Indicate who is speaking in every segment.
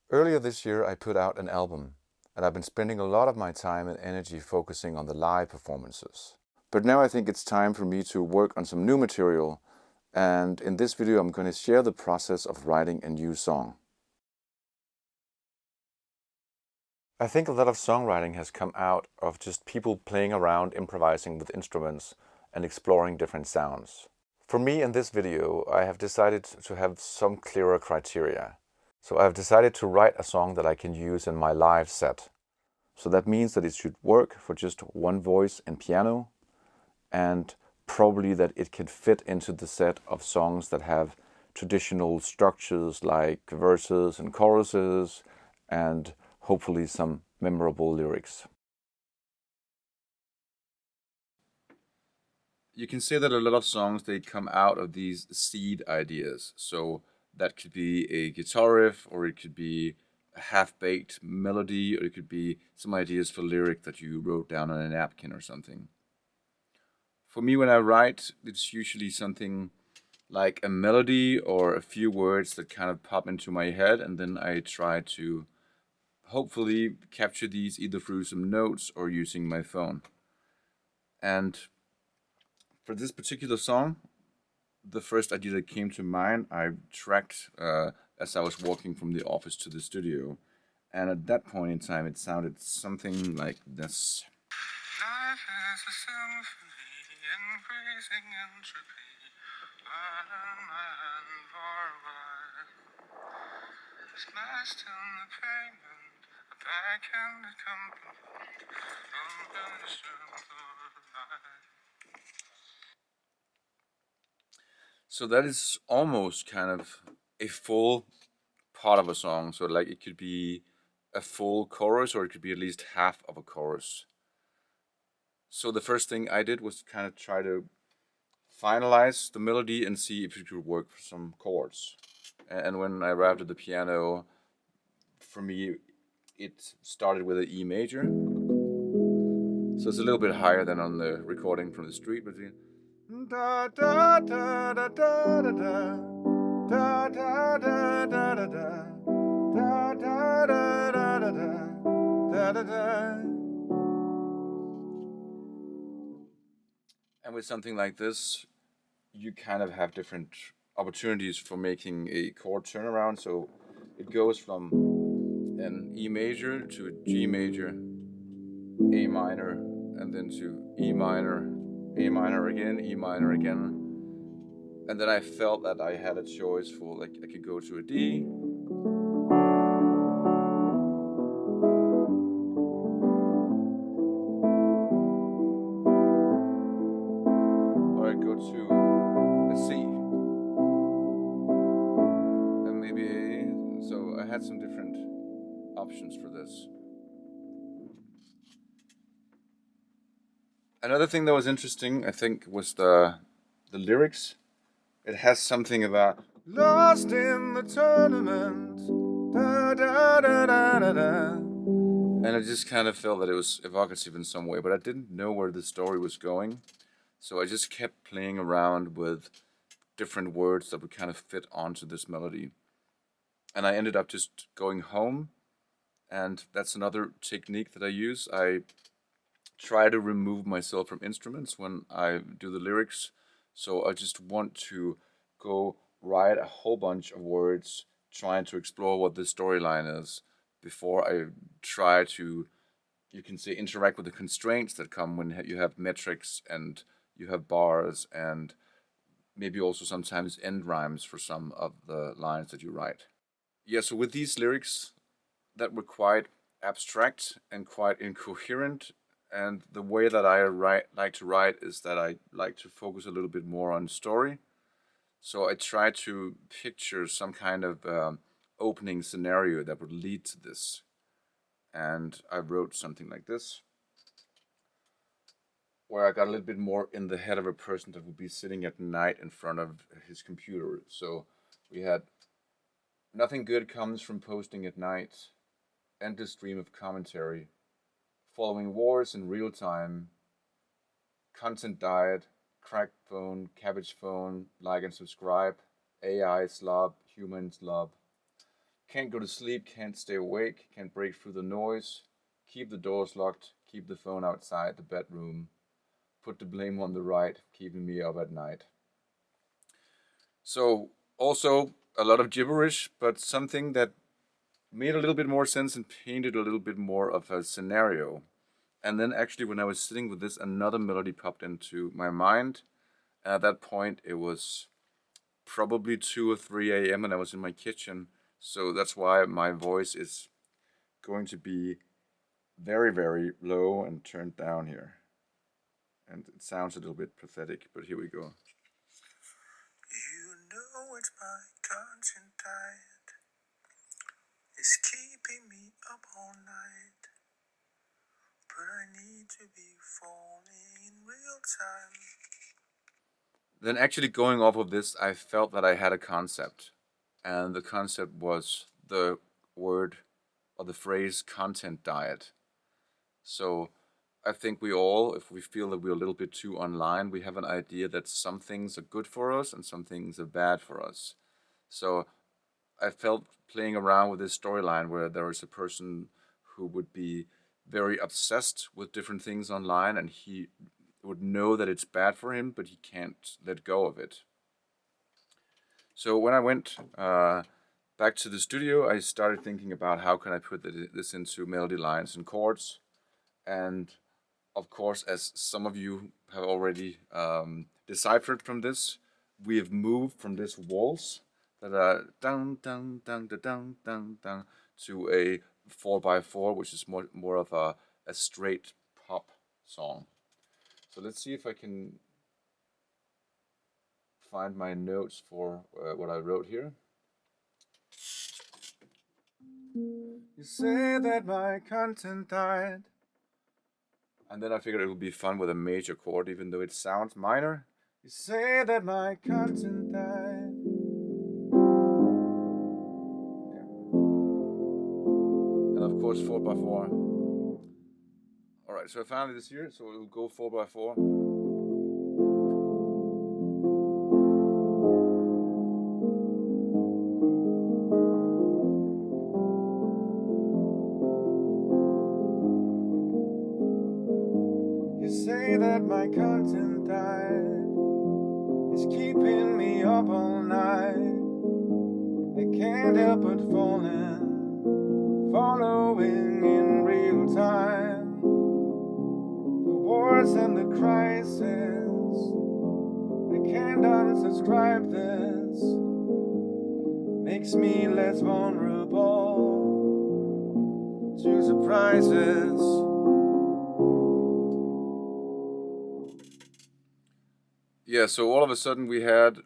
Speaker 1: Earlier this year, I put out an album, and I've been spending a lot of my time and energy focusing on the live performances. But now I think it's time for me to work on some new material, and in this video, I'm going to share the process of writing a new song. I think a lot of songwriting has come out of just people playing around, improvising with instruments, and exploring different sounds. For me, in this video, I have decided to have some clearer criteria. So I've decided to write a song that I can use in my live set. So that means that it should work for just one voice and piano, and probably that it can fit into the set of songs that have traditional structures like verses and choruses, and hopefully some memorable lyrics. You can say that a lot of songs, they come out of these seed ideas. So that could be a guitar riff, or it could be a half-baked melody, or it could be some ideas for lyric that you wrote down on a napkin or something. For me, when I write, it's usually something like a melody or a few words that kind of pop into my head, and then I try to hopefully capture these either through some notes or using my phone. And for this particular song, the first idea that came to mind, I tracked as I was walking from the office to the studio. And at that point in time, it sounded something like this. Life is a symphony, increasing entropy. Learn my hand for a while. Smashed in the pavement, a backhanded compliment. So that is almost kind of a full part of a song. So like it could be a full chorus, or it could be at least half of a chorus. So the first thing I did was kind of try to finalize the melody and see if it could work for some chords. And when I arrived at the piano, for me, it started with an E major. So it's a little bit higher than on the recording from the street, but da da da da da da da da da da da da. Da, da, da, da, da, da, da, da. And with something like this, you kind of have different opportunities for making a chord turnaround. So it goes from an E major to a G major, A minor, and then to E minor, A minor again, E minor again. And then I felt that I had a choice for, like, I could go to a D, or I go to a C, and maybe A. So I had some different options for this. Another thing that was interesting, I think, was the lyrics. It has something about lost in the tournament, da da da da da da, and I just kind of felt that it was evocative in some way, but I didn't know where the story was going, so I just kept playing around with different words that would kind of fit onto this melody, and I ended up just going home, and that's another technique that I use. I try to remove myself from instruments when I do the lyrics. So I just want to go write a whole bunch of words trying to explore what the storyline is before I try to, you can say, interact with the constraints that come when you have metrics and you have bars and maybe also sometimes end rhymes for some of the lines that you write. Yeah, so with these lyrics, that were quite abstract and quite incoherent. And the way that I like to write is that I like to focus a little bit more on story. So I try to picture some kind of opening scenario that would lead to this. And I wrote something like this, where I got a little bit more in the head of a person that would be sitting at night in front of his computer. So we had nothing good comes from posting at night, endless stream of commentary, following wars in real time, content diet, cracked phone, cabbage phone, like and subscribe, AI slob, humans love. Can't go to sleep, can't stay awake, can't break through the noise, keep the doors locked, keep the phone outside the bedroom, put the blame on the right, keeping me up at night. So, also a lot of gibberish, but something that made a little bit more sense and painted a little bit more of a scenario. And then, actually, when I was sitting with this, another melody popped into my mind. And at that point, it was probably 2 or 3 a.m., and I was in my kitchen. So that's why my voice is going to be very, very low and turned down here. And it sounds a little bit pathetic, but here we go. You know it's my conscience diet. It's keeping me up all night. But I need to be falling in real time. Then, actually, going off of this, I felt that I had a concept. And the concept was the word or the phrase content diet. So I think we all, if we feel that we're a little bit too online, we have an idea that some things are good for us and some things are bad for us. So I felt playing around with this storyline where there is a person who would be very obsessed with different things online, and he would know that it's bad for him, but he can't let go of it. So when I went back to the studio, I started thinking about how can I put this into melody lines and chords. And of course, as some of you have already deciphered from this, we have moved from this waltz that are down, down, down, down, down, down, down to a 4x4, which is more of a straight pop song. So let's see if I can find my notes for what I wrote here. You say that my content died. And then I figured it would be fun with a major chord, even though it sounds minor. You say that my content died. Yeah. And of course, 4x4. Alright, so I found this here, so we'll go 4x4. You say that my content died. It's keeping me up all night. I can't help but following in real time. The wars and the crisis. I can't unsubscribe this. Makes me less vulnerable to surprises. Yeah, so all of a sudden we had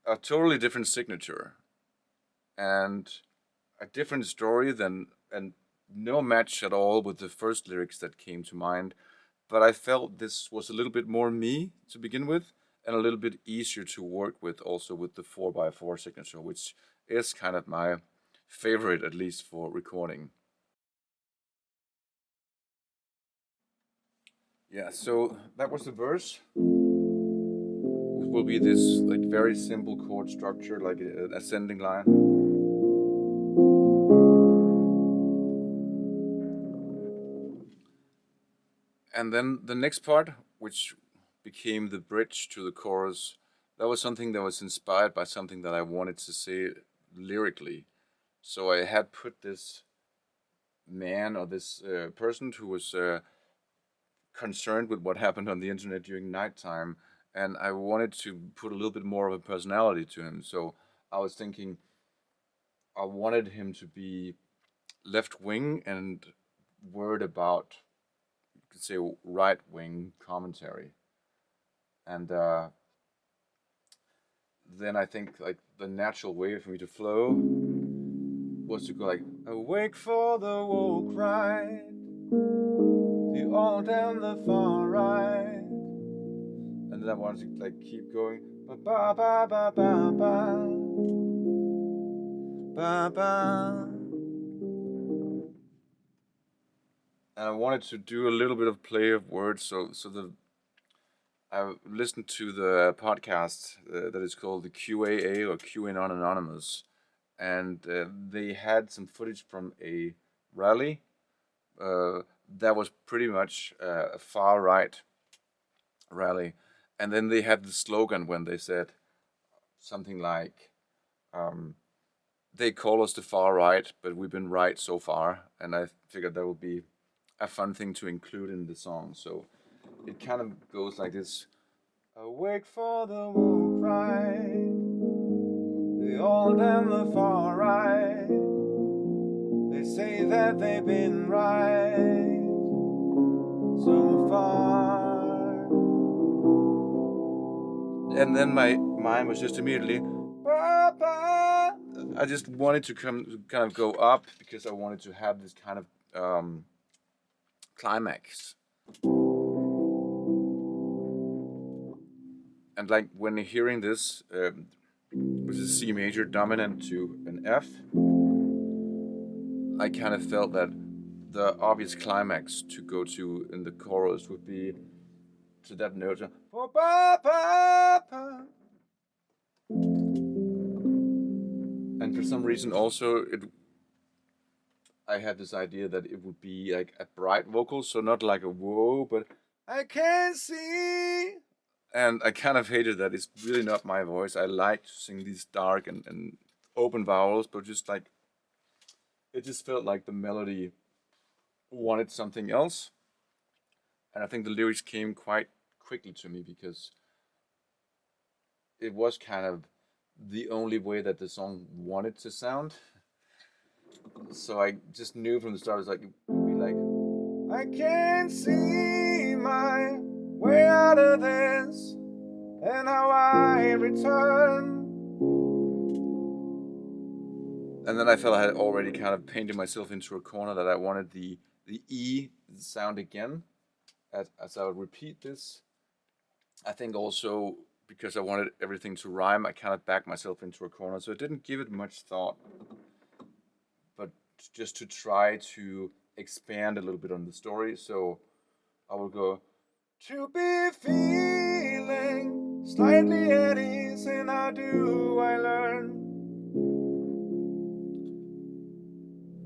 Speaker 1: a totally different signature and a different story and no match at all with the first lyrics that came to mind. But I felt this was a little bit more me to begin with and a little bit easier to work with also with the 4x4 signature, which is kind of my favorite, at least for recording. Yeah, so that was the verse. It will be this like very simple chord structure, like an ascending line. And then the next part, which became the bridge to the chorus, that was something that was inspired by something that I wanted to say lyrically. So I had put this man or this person who was concerned with what happened on the internet during nighttime, and I wanted to put a little bit more of a personality to him. So I was thinking I wanted him to be left wing and worried about, you could say, right wing commentary. And then I think like the natural way for me to flow was to go like awake for the woke ride, the old and the far right, and then I wanted to like keep going ba ba ba ba ba ba ba ba, and I wanted to do a little bit of play of words. So the I listened to the podcast that is called the QAA or QAnon Anonymous, and they had some footage from a rally uh, that was pretty much a far right rally, and then they had the slogan when they said something like, um, "They call us the far right, but we've been right so far," and I figured that would be a fun thing to include in the song. So it kind of goes like this: Awake for the woke right, the old and the far right. They say that they've been right so far. And then my mind was just immediately, "Ba, ba." I just wanted to kind of go up because I wanted to have this kind of climax. And like when hearing this, which is C major dominant to an F, I kind of felt that the obvious climax to go to in the chorus would be to that note. And for some reason, also, I had this idea that it would be like a bright vocal, so not like a whoa, but I can't see. And I kind of hated that. It's really not my voice. I like to sing these dark and open vowels, but just like it just felt like the melody wanted something else. And I think the lyrics came quite quickly to me because it was kind of the only way that the song wanted to sound. So I just knew from the start it was like it would be like, I can't see my way out of this, and how I return. And then I felt I had already kind of painted myself into a corner that I wanted the E sound again as I would repeat this. I think also because I wanted everything to rhyme, I kind of backed myself into a corner, so I didn't give it much thought. But just to try to expand a little bit on the story, so I will go to be feeling slightly at ease, and how do I learn?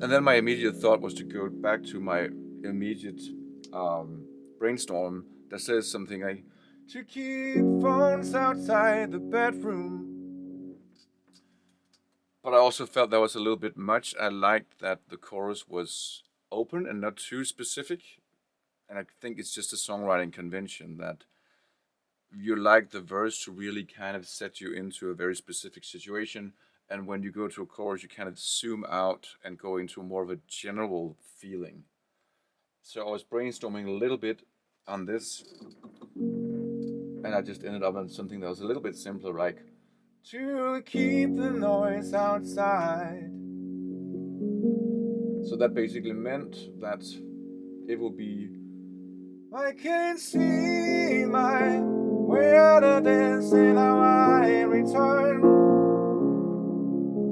Speaker 1: And then my immediate thought was to go back to my immediate brainstorm that says something like, to keep phones outside the bedroom. But I also felt that was a little bit much. I liked that the chorus was open and not too specific. And I think it's just a songwriting convention that you like the verse to really kind of set you into a very specific situation. And when you go to a chorus, you kind of zoom out and go into more of a general feeling. So I was brainstorming a little bit on this, and I just ended up on something that was a little bit simpler, like to keep the noise outside. So that basically meant that it will be, I can see my way out of this, and how I return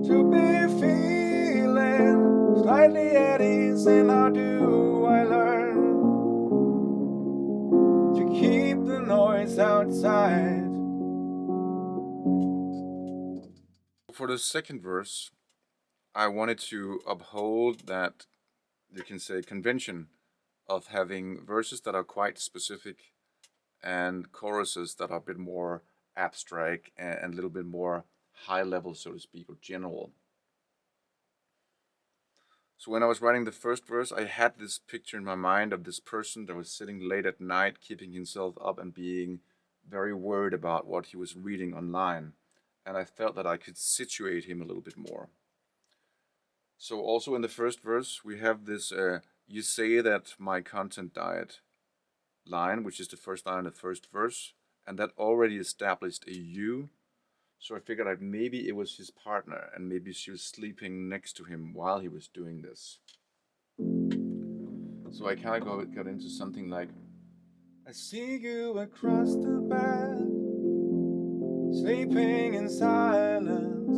Speaker 1: to be feeling slightly at ease, and how do I learn to keep the noise outside? For the second verse, I wanted to uphold that, you can say, convention of having verses that are quite specific and choruses that are a bit more abstract and a little bit more high level, so to speak, or general. So when I was writing the first verse, I had this picture in my mind of this person that was sitting late at night, keeping himself up and being very worried about what he was reading online. And I felt that I could situate him a little bit more. So also in the first verse, we have this, you say that my content died line, which is the first line of the first verse. And that already established a you. So I figured out maybe it was his partner, and maybe she was sleeping next to him while he was doing this. So I kind of got into something like, I see you across the bed, sleeping in silence,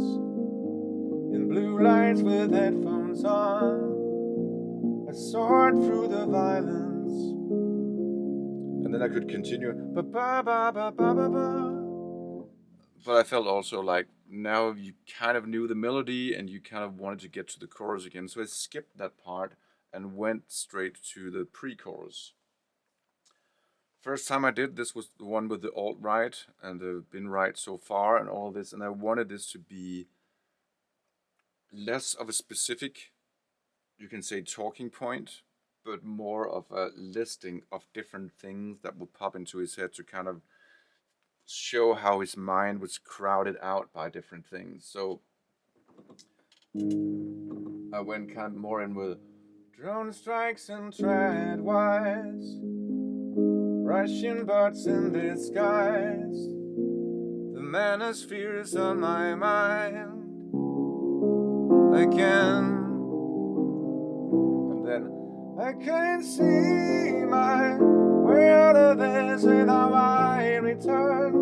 Speaker 1: in blue lights with headphones on. I soared through the violence. And then I could continue, ba ba ba ba ba ba ba. But I felt also like now you kind of knew the melody and you kind of wanted to get to the chorus again. So I skipped that part and went straight to the pre-chorus. First time I did this was the one with the alt right and the bin right so far and all this, and I wanted this to be less of a specific, you can say, talking point, but more of a listing of different things that would pop into his head to kind of show how his mind was crowded out by different things. So I went kind of more in with drone strikes and treadwise, Russian birds in disguise. The manosphere is on my mind again. And then I can see my way out of this, and how I return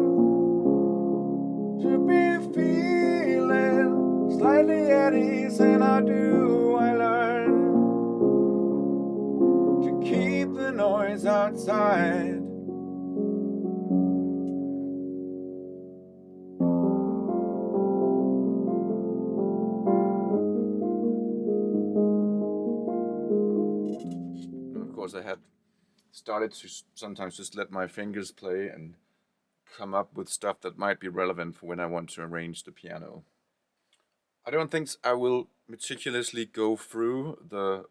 Speaker 1: to be feeling slightly at ease. And how do I learn to keep the noise outside? Of course, I had started to sometimes just let my fingers play and come up with stuff that might be relevant for when I want to arrange the piano. I don't think I will meticulously go through the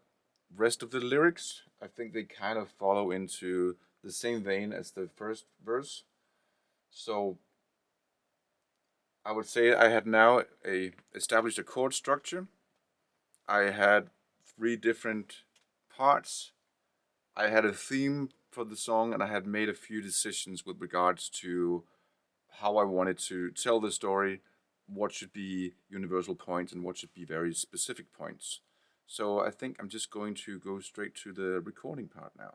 Speaker 1: rest of the lyrics. I think they kind of follow into the same vein as the first verse. So I would say I had now established a chord structure. I had 3 different parts. I had a theme for the song, and I had made a few decisions with regards to how I wanted to tell the story, what should be universal points and what should be very specific points. So I think I'm just going to go straight to the recording part now.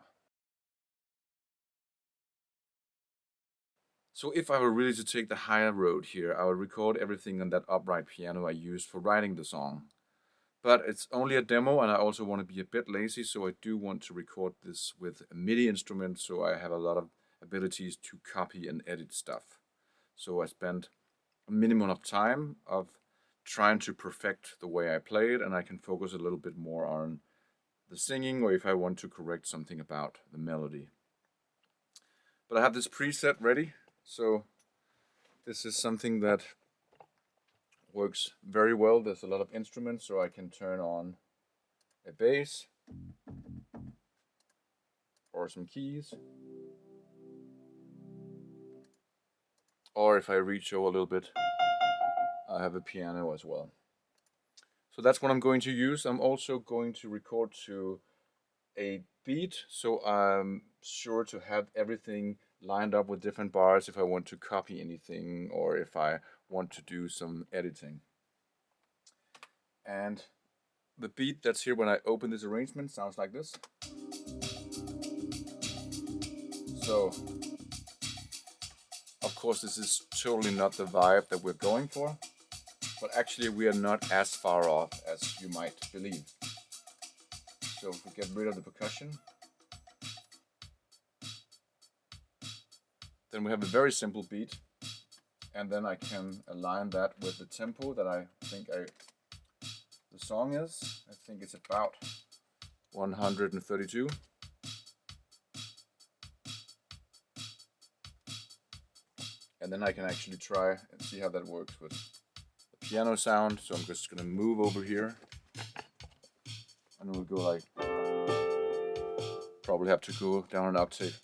Speaker 1: So if I were really to take the higher road here, I would record everything on that upright piano I used for writing the song. But it's only a demo, and I also want to be a bit lazy, so I do want to record this with a MIDI instrument, so I have a lot of abilities to copy and edit stuff. So I spent a minimum of time of trying to perfect the way I play it, and I can focus a little bit more on the singing, or if I want to correct something about the melody. But I have this preset ready, so this is something that works very well. There's a lot of instruments, so I can turn on a bass or some keys. Or if I reach over a little bit, I have a piano as well. So that's what I'm going to use. I'm also going to record to a beat, so I'm sure to have everything lined up with different bars if I want to copy anything or if I want to do some editing. And the beat that's here when I open this arrangement sounds like this. So, of course, this is totally not the vibe that we're going for, but actually we are not as far off as you might believe. So if we get rid of the percussion, then we have a very simple beat, and then I can align that with the tempo that I think the song is. I think it's about 132. And then I can actually try and see how that works with the piano sound. So I'm just gonna move over here, and we'll go like, probably have to go down an octave.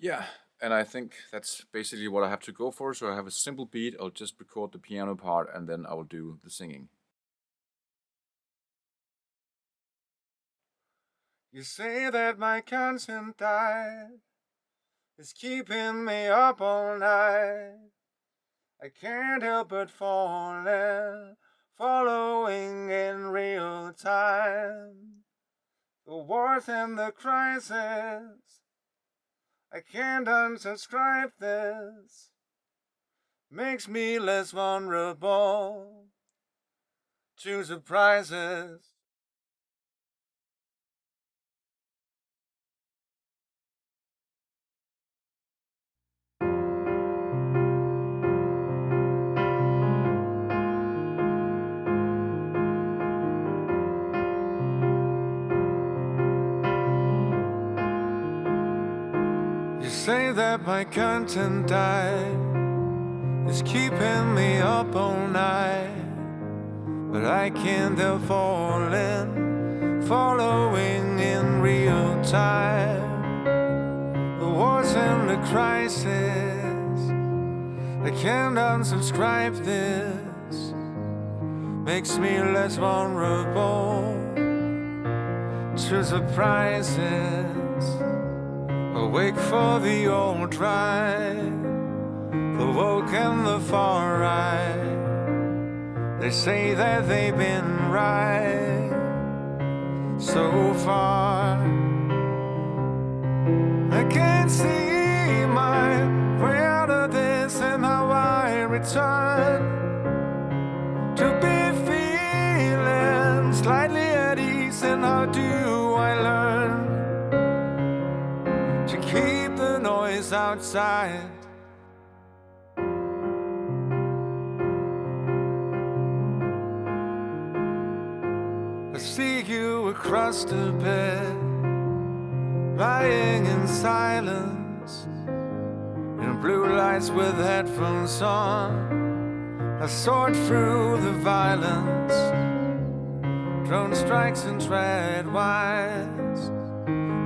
Speaker 1: Yeah, and I think that's basically what I have to go for. So I have a simple beat, I'll just record the piano part, and then I'll do the singing. You say that my constant diet is keeping me up all night. I can't help but falling, following in real time. The wars and the crisis, I can't unsubscribe this. makes me less vulnerable to surprises. You say that my content died is keeping me up all night, but I can't help falling, following in real time. The wars and the crisis, I can't unsubscribe this, makes me less vulnerable to surprises. Awake for the old drive, the woke and the far right. They say that they've been right so far. I can't see my way out of this, and how I return to be feeling slightly at ease. And how do I learn to keep the noise outside? I see you across the bed, lying in silence, in blue lights with headphones on. I sort through the violence, drone strikes and tread wise,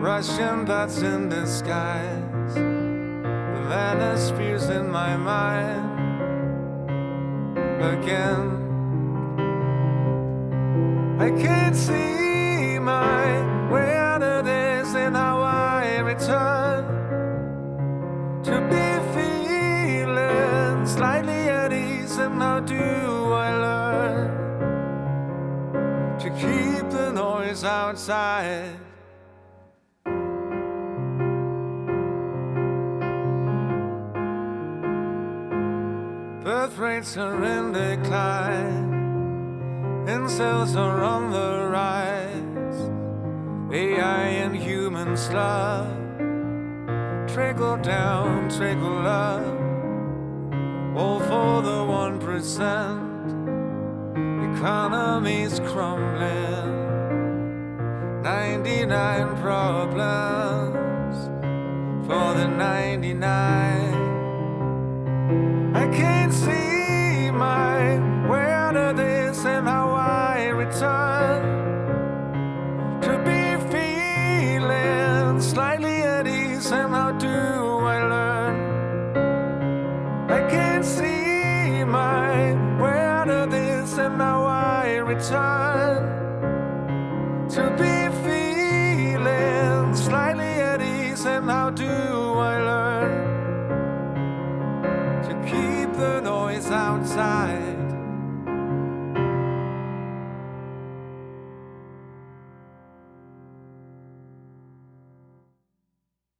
Speaker 1: Russian bats in disguise. The madness spears in my mind again. I can't see my way out of this, and how I return to be feeling slightly at ease. And how do I learn to keep the noise outside? Birth rates are in decline, incels are on the rise. AI and human slug, trickle down, trickle up, all for the 1%. Economy's crumbling, 99 problems for the 99. I can't see my way out of this, and how I return to be feeling slightly at ease. And how do I learn? I can't see my way out of this, and how I return to be feeling slightly at ease. And how do I learn to keep the noise outside?